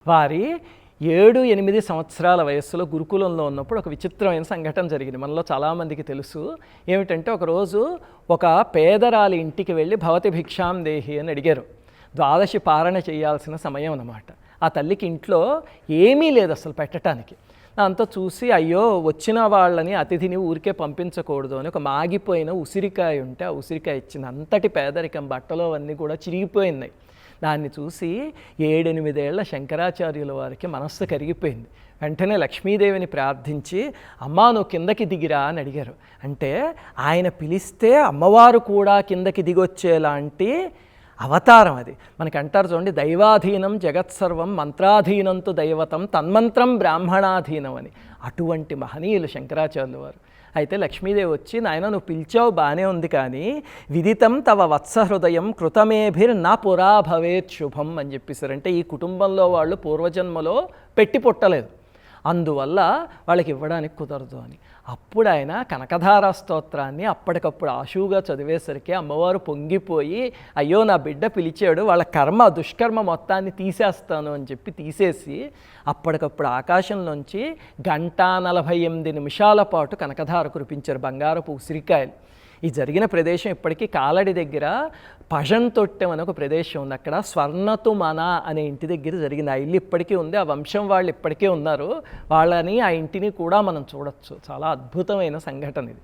వారి 7-8 సంవత్సరాల వయస్సులో గురుకులంలో ఉన్నప్పుడు ఒక విచిత్రమైన సంఘటన జరిగింది. మనలో చాలామందికి తెలుసు. ఏమిటంటే ఒకరోజు ఒక పేదరాలి ఇంటికి వెళ్ళి భవతి భిక్షాం దేహి అని అడిగారు. ద్వాదశి పారణ చేయాల్సిన సమయం అన్నమాట. ఆ తల్లికి ఇంట్లో ఏమీ లేదు అసలు పెట్టడానికి. దాంతో చూసి అయ్యో వచ్చిన వాళ్ళని అతిథిని ఊరికే పంపించకూడదు అని ఒక మాగిపోయిన ఉసిరికాయ ఉంటే ఆ ఉసిరికాయ ఇచ్చింది. అంతటి పేదరికం, బట్టలు అవన్నీ కూడా చిరిగిపోయినాయి. దాన్ని చూసి 7-8 ఏళ్ల శంకరాచార్యుల వారికి మనస్సు కరిగిపోయింది. వెంటనే లక్ష్మీదేవిని ప్రార్థించి అమ్మా నువ్వు కిందకి దిగిరా అని అడిగారు. అంటే ఆయన పిలిస్తే అమ్మవారు కూడా కిందకి దిగొచ్చేలాంటి అవతారం అది. మనకి అంటారు చూడండి, దైవాధీనం జగత్సర్వం మంత్రాధీనంతు దైవతం తన్మంత్రం బ్రాహ్మణాధీనం అని. అటువంటి మహనీయులు శంకరాచార్యుల వారు. అయితే లక్ష్మీదేవి వచ్చి నాయన నువ్వు పిలిచావు బాగానే ఉంది, కానీ విదితం తవ వత్సహృదయం కృతమేభిర్ నా పురా భవేత్ శుభం అని చెప్పేశారు. అంటే ఈ కుటుంబంలో వాళ్ళు పూర్వజన్మలో పెట్టి పుట్టలేదు, అందువల్ల వాళ్ళకి ఇవ్వడానికి కుదరదు అని. అప్పుడు ఆయన కనకధారా స్తోత్రాన్ని అప్పటికప్పుడు ఆశువుగా చదివేసరికి అమ్మవారు పొంగిపోయి అయ్యో నా బిడ్డ పిలిచాడు, వాళ్ళ కర్మ దుష్కర్మ మొత్తాన్ని తీసేస్తాను అని చెప్పి తీసేసి అప్పటికప్పుడు ఆకాశంలోంచి 1:48 పాటు కనకధార కురిపించారు, బంగారపు ఉసిరికాయలు. ఈ జరిగిన ప్రదేశం ఇప్పటికీ కాలడి దగ్గర పజంతొట్టెం అనే ఒక ప్రదేశం ఉంది. అక్కడ స్వర్ణతు మన అనే ఇంటి దగ్గర జరిగింది. ఆ ఇల్లు ఇప్పటికీ ఉంది, ఆ వంశం వాళ్ళు ఇప్పటికే ఉన్నారు. వాళ్ళని ఆ ఇంటిని కూడా మనం చూడొచ్చు. చాలా అద్భుతమైన సంఘటన ఇది.